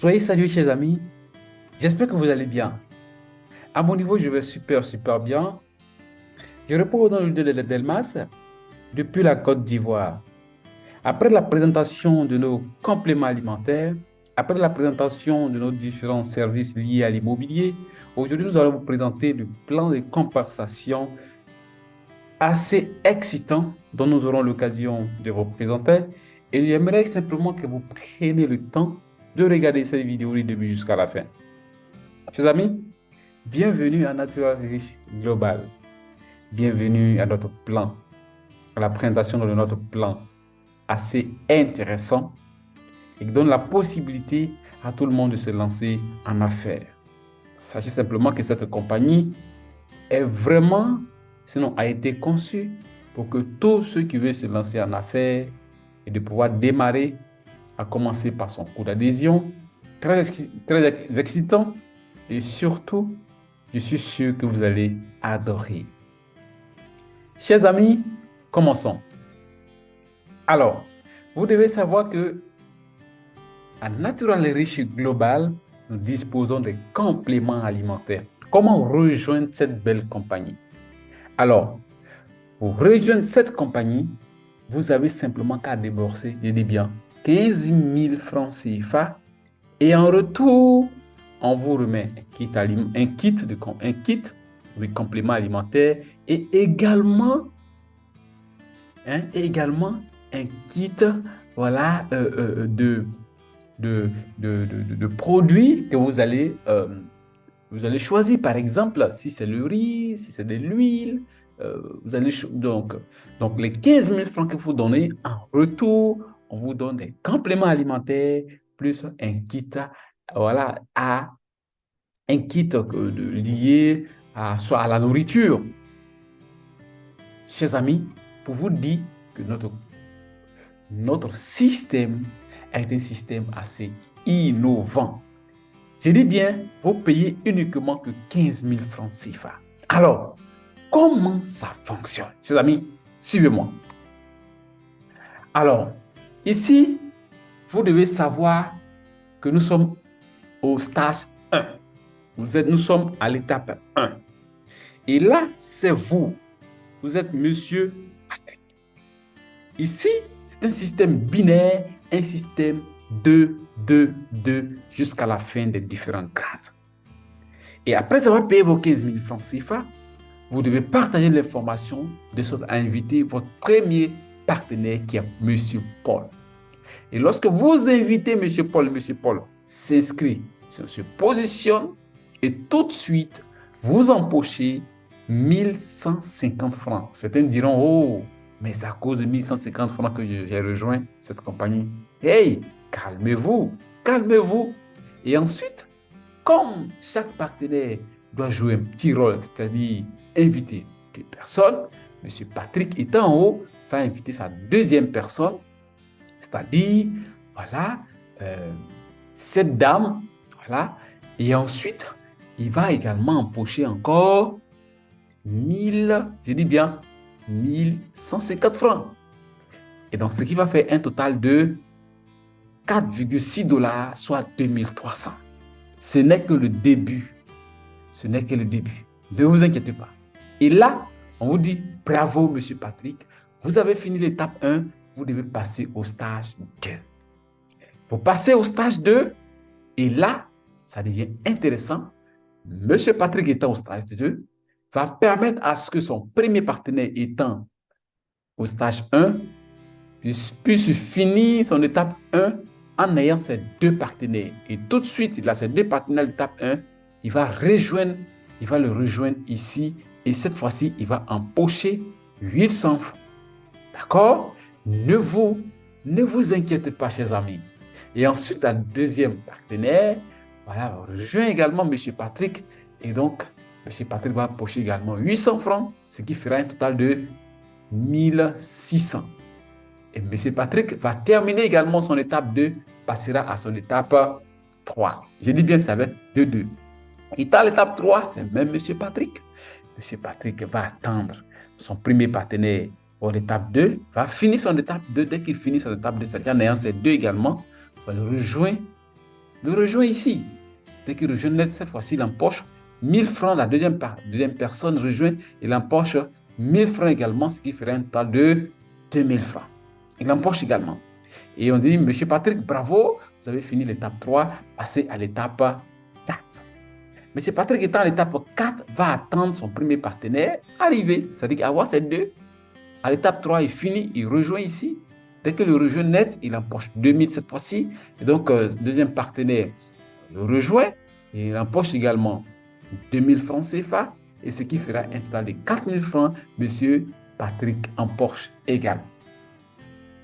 Soyez salués, chers amis. J'espère que vous allez bien. À mon niveau, je vais super bien. Je repose dans le de Delmas depuis la Côte d'Ivoire. Après la présentation de nos compléments alimentaires, après la présentation de nos différents services liés à l'immobilier, aujourd'hui, nous allons vous présenter le plan de compensation assez excitant dont nous aurons l'occasion de vous présenter. Et j'aimerais simplement que vous preniez le temps de regarder cette vidéo du début jusqu'à la fin. Chers amis, bienvenue à Natural Riche Global. Bienvenue à notre plan, à la présentation de notre plan assez intéressant et qui donne la possibilité à tout le monde de se lancer en affaires. Sachez simplement que cette compagnie est vraiment, sinon a été conçue pour que tous ceux qui veulent se lancer en affaires et de pouvoir démarrer, à commencer par son coût d'adhésion, très excitant et surtout, je suis sûr que vous allez adorer. Chers amis, commençons. Alors, vous devez savoir que à Natural Riche Global, nous disposons des compléments alimentaires. Comment rejoindre cette belle compagnie? Alors, pour rejoindre cette compagnie, vous avez simplement qu'à débourser, je dis bien, 15 000 francs CFA et en retour, on vous remet un kit de compléments alimentaires et également un kit voilà, de produits que vous allez choisir. Par exemple, si c'est le riz, si c'est de l'huile, vous allez donc les 15 000 francs que vous donnez, en retour, on vous donne des compléments alimentaires plus un kit, voilà, lié soit à la nourriture. Chers amis, pour vous dire que notre système est un système assez innovant. Je dis bien, vous payez uniquement que 15 000 francs CFA. Alors, comment ça fonctionne? Chers amis, suivez-moi. Alors, ici, vous devez savoir que nous sommes au stage 1. Nous sommes à l'étape 1. Et là, c'est vous. Vous êtes monsieur Patrick. Ici, c'est un système binaire, un système 2 jusqu'à la fin des différents grades. Et après avoir payé vos 15 000 francs CFA, vous devez partager l'information de sorte à inviter votre premier partenaire qui est monsieur Paul. Et lorsque vous invitez monsieur Paul s'inscrit, se positionne et tout de suite, vous empochez 1150 francs. Certains diront, oh, mais c'est à cause de 1150 francs que j'ai rejoint cette compagnie. Hey, calmez-vous, calmez-vous. Et ensuite, comme chaque partenaire doit jouer un petit rôle, c'est-à-dire inviter des personnes, M. Patrick étant en haut, va inviter sa deuxième personne, c'est-à-dire, voilà, cette dame, voilà, et ensuite, il va également empocher encore 1150 francs. Et donc, ce qui va faire un total de 4,6 $, soit 2300. Ce n'est que le début. Ce n'est que le début. Ne vous inquiétez pas. Et là, on vous dit, bravo, monsieur Patrick, vous avez fini l'étape 1, vous devez passer au stage 2. Vous passez au stage 2, et là, ça devient intéressant. Monsieur Patrick étant au stage 2, va permettre à ce que son premier partenaire étant au stage 1 puisse finir son étape 1 en ayant ses deux partenaires. Et tout de suite, il a ses deux partenaires de l'étape 1, il va le rejoindre ici. Et cette fois-ci, il va empocher 800 francs. D'accord? Ne vous inquiétez pas, chers amis. Et ensuite, un deuxième partenaire, voilà, rejoint également M. Patrick. Et donc, M. Patrick va empocher également 800 francs, ce qui fera un total de 1600. Et M. Patrick va terminer également son étape 2, passera à son étape 3. Je dis bien, ça va être 2-2. Et dans l'étape 3, c'est même M. Patrick. M. Patrick va attendre son premier partenaire pour l'étape 2, va finir son étape 2. Dès qu'il finit son étape 2, c'est-à-dire en ayant ces deux également, va le rejoindre le rejoint ici. Dès qu'il rejoint net, cette fois-ci, il empoche 1000 francs. La deuxième personne rejoint, il empoche 1000 francs également, ce qui ferait un total de 2000 francs. Il empoche également. Et on dit, Monsieur Patrick, bravo, vous avez fini l'étape 3, passez à l'étape 4. Monsieur Patrick étant à l'étape 4, va attendre son premier partenaire arriver. C'est-à-dire qu'avoir ces deux. À l'étape 3, il finit, il rejoint ici. Dès que le rejoint net, il empoche 2000 cette fois-ci. Et donc, deuxième partenaire le rejoint et il empoche également 2000 francs CFA. Et ce qui fera un total de 4000 francs. Monsieur Patrick empoche également.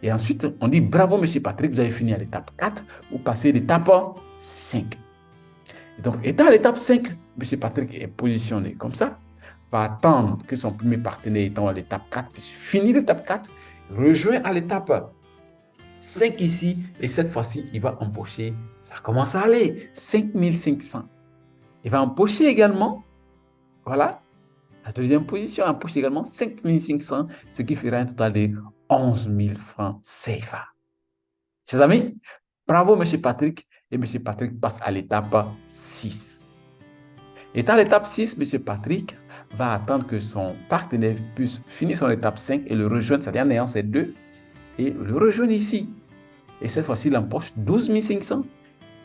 Et ensuite, on dit bravo, Monsieur Patrick, vous avez fini à l'étape 4, vous passez à l'étape 5. Et donc, étant à l'étape 5, Monsieur Patrick est positionné comme ça, va attendre que son premier partenaire étant à l'étape 4 puisse finir l'étape 4, rejoint à l'étape 5 ici, et cette fois-ci, il va empocher, ça commence à aller, 5500. Il va empocher également, voilà, la deuxième position empoche également 5500, ce qui fera un total de 11 000 francs CFA. Chers amis, bravo M. Patrick, et M. Patrick passe à l'étape 6. Et à l'étape 6, M. Patrick va attendre que son partenaire puisse finir son étape 5 et le rejoindre, c'est-à-dire en ayant ces deux, et le rejoindre ici. Et cette fois-ci, il empoche 12 500.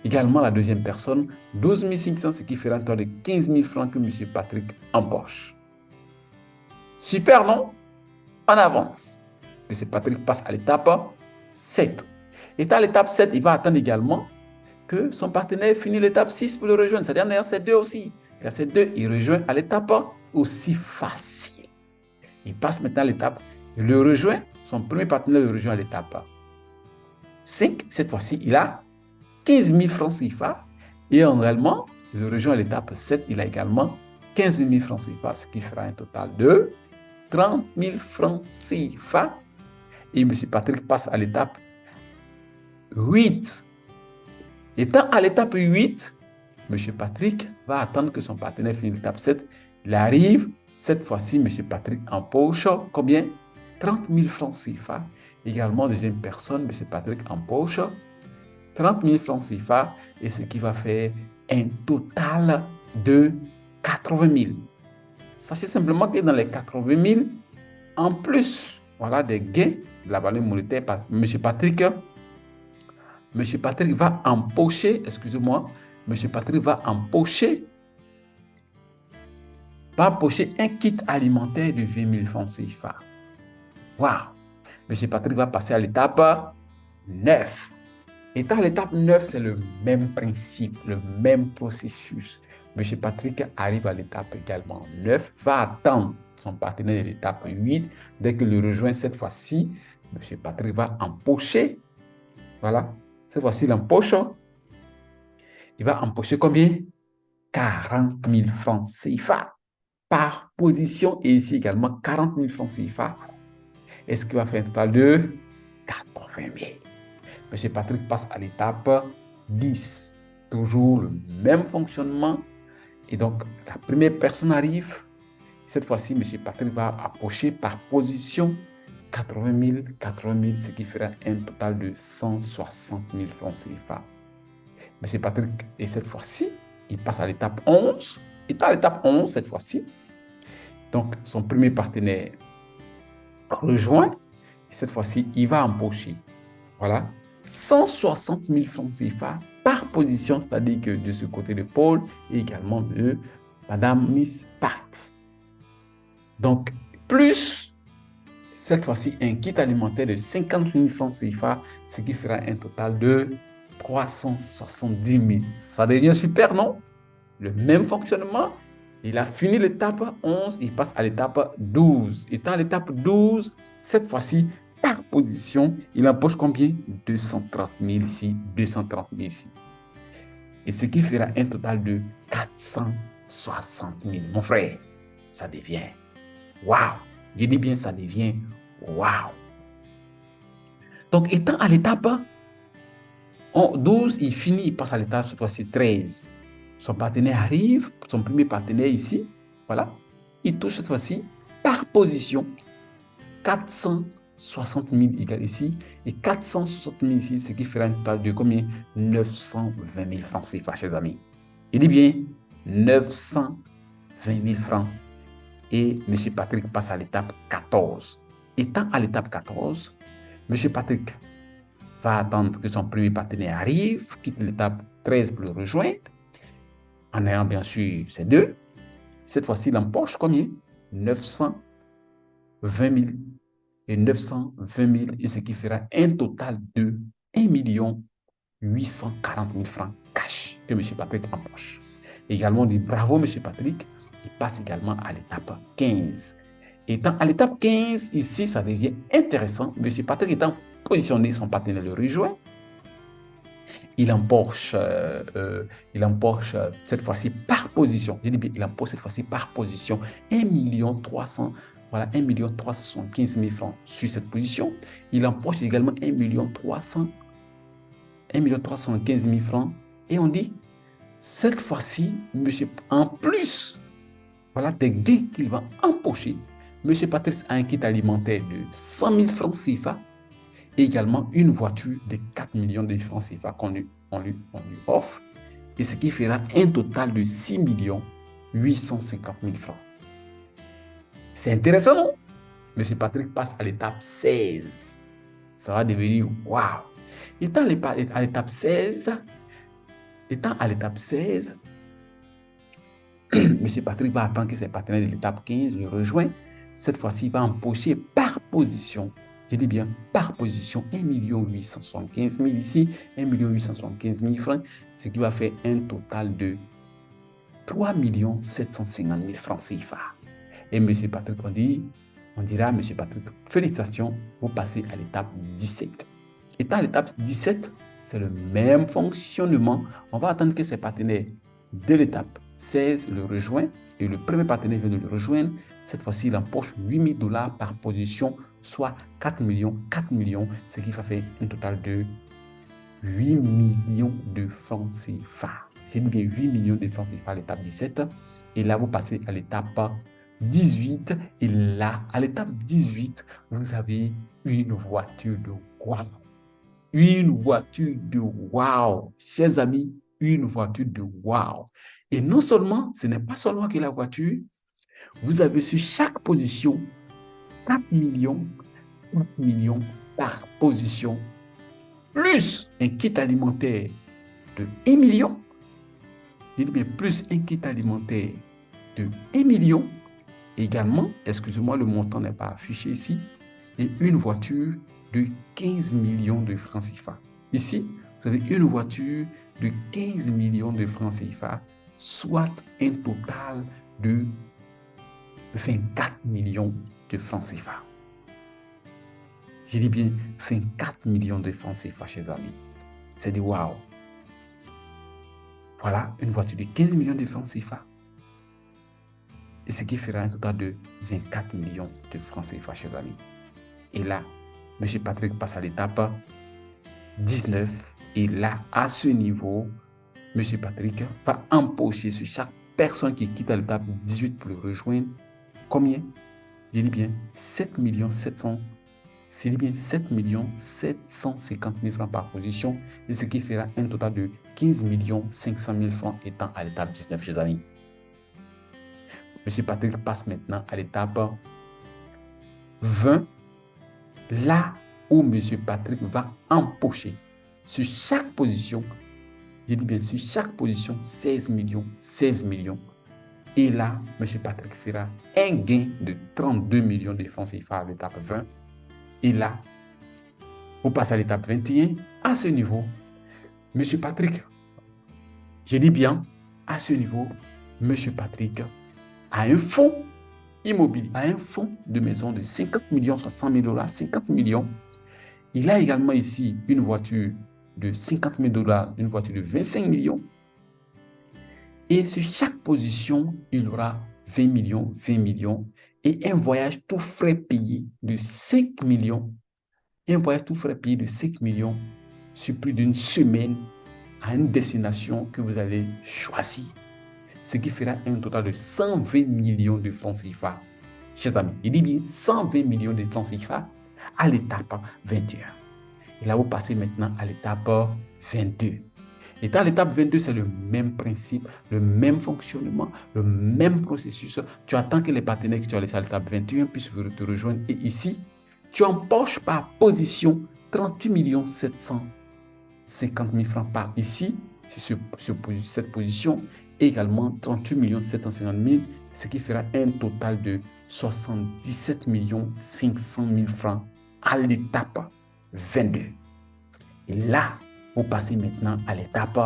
Également, la deuxième personne, 12 500, ce qui fera un total de 15 000 francs que M. Patrick empoche. Super, non? On avance. M. Patrick passe à l'étape 7. Et à l'étape 7, il va attendre également que son partenaire finisse l'étape 6 pour le rejoindre. C'est-à-dire en ayant ces deux aussi. Et à ces deux, il rejoint à l'étape aussi facile. Il passe maintenant à l'étape, il le rejoint, son premier partenaire le rejoint à l'étape 5. Cette fois-ci, il a 15 000 francs CFA. Et réellement, il le rejoint à l'étape 7, il a également 15 000 francs CFA, ce qui fera un total de 30 000 francs CFA. Et M. Patrick passe à l'étape 8. Étant à l'étape 8, M. Patrick va attendre que son partenaire finisse l'étape 7. Il arrive, cette fois-ci, M. Patrick empoche combien? 30 000 francs CFA. Également, deuxième personne, M. Patrick empoche 30 000 francs CFA, et ce qui va faire un total de 80 000. Sachez simplement que dans les 80 000, en plus, voilà, des gains de la valeur monétaire, M. Patrick va empocher, excusez-moi, M. Patrick va empocher un kit alimentaire de 20 000 francs CFA. Waouh! M. Patrick va passer à l'étape 9. Et à l'étape 9, c'est le même principe, le même processus. M. Patrick arrive à l'étape également 9, va attendre son partenaire de l'étape 8. Dès qu'il le rejoint cette fois-ci, M. Patrick va empocher. Voilà, cette fois-ci, il empoche. Il va empocher combien? 40 000 francs CFA par position, et ici également 40 000 francs CFA. Est-ce qu'il va faire un total de 80 000? M. Patrick passe à l'étape 10. Toujours le même fonctionnement. Et donc, la première personne arrive. Cette fois-ci, M. Patrick va empocher par position 80 000, ce qui fera un total de 160 000 francs CFA. M. Patrick, et cette fois-ci, il passe à l'étape 11. Il est à l'étape 11 cette fois-ci. Donc, son premier partenaire rejoint. Et cette fois-ci, il va empocher. Voilà. 160 000 francs CFA par position, c'est-à-dire que de ce côté de Paul et également de Madame Miss Part. Donc, plus cette fois-ci un kit alimentaire de 50 000 francs CFA, ce qui fera un total de 370 000. Ça devient super, non? Le même fonctionnement. Il a fini l'étape 11, il passe à l'étape 12. Étant à l'étape 12, cette fois-ci, par position, il empoche combien? 230 000 ici, 230 000 ici. Et ce qui fera un total de 460 000. Mon frère, ça devient waouh! Je dis bien, ça devient waouh! Donc, étant à l'étape 12, il finit, il passe à l'étape cette fois-ci 13. Son partenaire arrive, son premier partenaire ici, voilà. Il touche cette fois-ci par position 400 60 000 égale ici, et 460 000 ici, ce qui fera un total de combien? 920 000 francs CFA, chers amis. Il dit bien 920 000 francs. Et M. Patrick passe à l'étape 14. Étant à l'étape 14, M. Patrick va attendre que son premier partenaire arrive, quitte l'étape 13 pour le rejoindre, en ayant bien sûr ces deux. Cette fois-ci, il empoche combien? 920 000 et 920 000, et ce qui fera un total de 1 840 000 francs cash que M. Patrick empoche. Également, on dit bravo M. Patrick, il passe également à l'étape 15. Étant à l'étape 15, ici, ça devient intéressant. M. Patrick étant positionné, son partenaire le rejoint. Il empoche cette fois-ci par position. Je dis bien, il empoche cette fois-ci par position 1 300 voilà, 1 375 000 francs sur cette position. Il empoche également 1 315 000 francs. Et on dit, cette fois-ci, monsieur, en plus, voilà des gains qu'il va empocher, monsieur Patrice a un kit alimentaire de 100 000 francs CFA et également une voiture de 4 millions de francs CFA qu'on lui offre, et ce qui fera un total de 6 850 000 francs. C'est intéressant, non? Monsieur Patrick passe à l'étape 16. Ça va devenir waouh! Étant à l'étape 16, Monsieur Patrick va attendre que ses partenaires de l'étape 15 le rejoignent. Cette fois-ci, il va empocher par position. Je dis bien par position 1 875 000 ici, 1 875 000 francs, ce qui va faire un total de 3 750 000 francs CFA. Et M. Patrick, on dira à M. Patrick, félicitations, vous passez à l'étape 17. Étant à l'étape 17, c'est le même fonctionnement. On va attendre que ses partenaires de l'étape 16 le rejoignent, et le premier partenaire vient de le rejoindre. Cette fois-ci, il empoche 8 000 $ par position, soit 4 millions, ce qui va faire un total de 8 millions de francs CFA. C'est bien 8 millions de francs CFA à l'étape 17. Et là, vous passez à l'étape 18. Et là, à l'étape 18, vous avez une voiture de wow. Une voiture de wow. Chers amis, une voiture de wow. Et non seulement, ce n'est pas seulement que la voiture, vous avez sur chaque position 4 millions par position, plus un kit alimentaire de 1 million, plus un kit alimentaire de 1 million, également, excusez-moi, le montant n'est pas affiché ici, et une voiture de 15 millions de francs CFA. Ici, vous avez une voiture de 15 millions de francs CFA, soit un total de 24 millions de francs CFA. J'ai dit bien 24 millions de francs CFA, chers amis. C'est du wow. Voilà une voiture de 15 millions de francs CFA. Et ce qui fera un total de 24 millions de francs CFA, chers amis. Et là, M. Patrick passe à l'étape 19. Et là, à ce niveau, M. Patrick va empocher sur chaque personne qui quitte à l'étape 18 pour le rejoindre. Combien? Je dis bien 7 750 000 francs par position, et ce qui fera un total de 15 500 000 francs étant à l'étape 19, chers amis. M. Patrick passe maintenant à l'étape 20, là où M. Patrick va empocher sur chaque position, je dis bien sur chaque position, 16 millions. Et là, M. Patrick fera un gain de 32 millions de francs CFA à l'étape 20. Et là, vous passez à l'étape 21. À ce niveau, M. Patrick, je dis bien, à ce niveau, M. Patrick a un fonds immobilier, a un fonds de maison de 50 millions, soit 100 000 $, 50 millions. Il a également ici une voiture de 50 000 $, une voiture de 25 millions. Et sur chaque position, il aura 20 millions, et un voyage tout frais payé de 5 millions. Un voyage tout frais payé de 5 millions sur plus d'une semaine à une destination que vous allez choisir. Ce qui fera un total de 120 millions de francs CFA. Chers amis, il dit bien 120 millions de francs CFA à l'étape 21. Et là, vous passez maintenant à l'étape 22. Et à l'étape 22, c'est le même principe, le même fonctionnement, le même processus. Tu attends que les partenaires que tu as laissés à l'étape 21 puissent te rejoindre. Et ici, tu empoches par position 38 750 000 francs par ici, sur cette position, également 38 750 000, ce qui fera un total de 77 500 000 francs à l'étape 22. Et là, vous passez maintenant à l'étape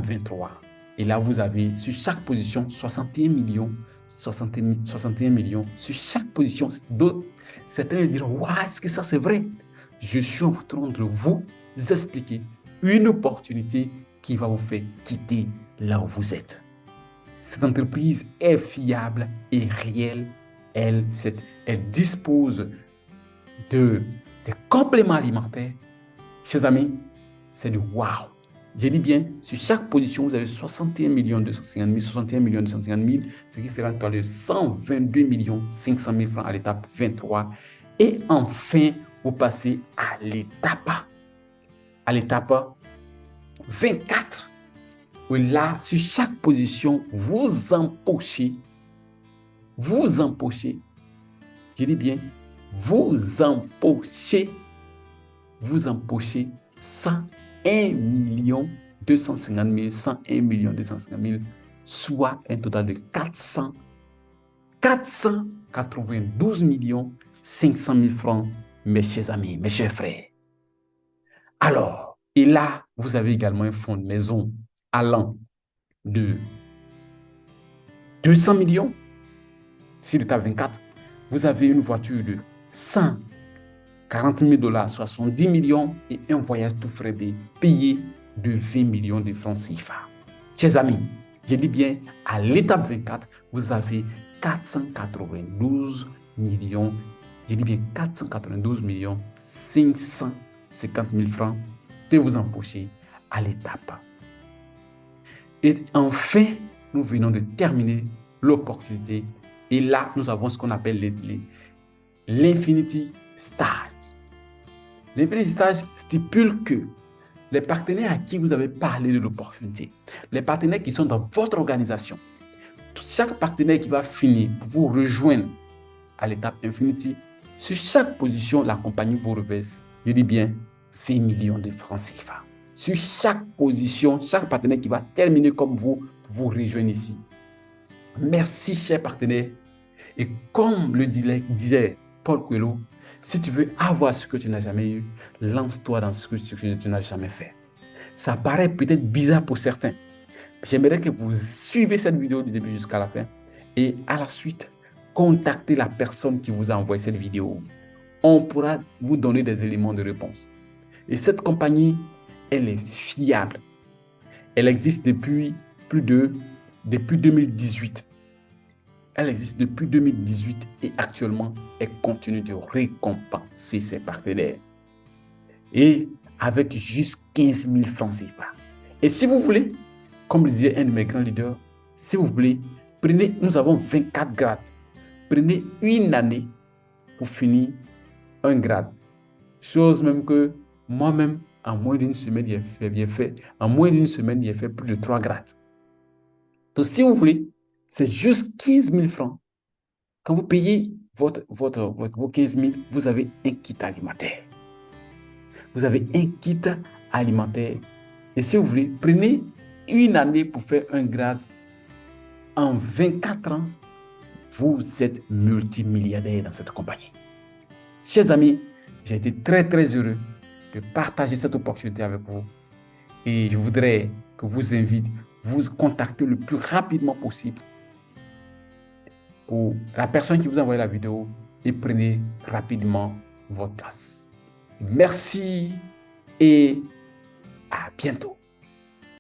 23. Et là, vous avez sur chaque position 61 millions, 61 millions sur chaque position. Certains diront, waouh, est-ce que ça c'est vrai? Je suis en train de vous expliquer une opportunité qui va vous faire quitter là où vous êtes. Cette entreprise est fiable et réelle. Elle dispose des compléments alimentaires. Chers amis, c'est du waouh. J'ai dit bien, sur chaque position, vous avez 61 250 000, 61 250 000, ce qui fera un total de 122 500 000 francs à l'étape 23. Et enfin, vous passez à l'étape 24. Où là, sur chaque position, vous empochez, je dis bien, vous empochez 101 250 000, 101 250 000, soit un total de 492 500 000 francs, mes chers amis, mes chers frères. Alors, et là, vous avez également un fonds de maison allant de 200 millions sur l'étape 24. Vous avez une voiture de 140 000 $, 70 millions et un voyage tout frais payé de 20 millions de francs CFA. Chers amis, je dis bien, à l'étape 24, vous avez 492 millions, je dis bien 492 millions 550 000 francs que vous empochez à l'étape. Et enfin, nous venons de terminer l'opportunité. Et là, nous avons ce qu'on appelle l'Infinity Stage. L'Infinity Stage stipule que les partenaires à qui vous avez parlé de l'opportunité, les partenaires qui sont dans votre organisation, chaque partenaire qui va finir pour vous rejoindre à l'étape Infinity, sur chaque position, la compagnie vous reverse, je dis bien, 20 millions de francs CFA. Sur chaque position, chaque partenaire qui va terminer comme vous rejoindre ici. Merci, chers partenaires. Et comme le disait Paul Coelho, si tu veux avoir ce que tu n'as jamais eu, lance-toi dans ce que tu n'as jamais fait. Ça paraît peut-être bizarre pour certains. J'aimerais que vous suivez cette vidéo du début jusqu'à la fin et à la suite, contactez la personne qui vous a envoyé cette vidéo. On pourra vous donner des éléments de réponse. Et cette compagnie, elle est fiable. Elle existe depuis 2018. Elle existe depuis 2018 et actuellement, elle continue de récompenser ses partenaires. Et avec juste 15 000 francs CFA. Et si vous voulez, comme le disait un de mes grands leaders, si vous voulez, nous avons 24 grades. Prenez une année pour finir un grade. Chose même que moi-même, en moins d'une semaine, j'ai fait plus de 3 grades. Donc, si vous voulez, c'est juste 15 000 francs. Quand vous payez vos 15 000, vous avez un kit alimentaire. Vous avez un kit alimentaire. Et si vous voulez, prenez une année pour faire un grade. En 24 ans, vous êtes multimilliardaire dans cette compagnie. Chers amis, j'ai été très heureux de partager cette opportunité avec vous. Et je voudrais que vous invite, vous contacter le plus rapidement possible pour la personne qui vous a envoyé la vidéo et prenez rapidement votre place. Merci et à bientôt.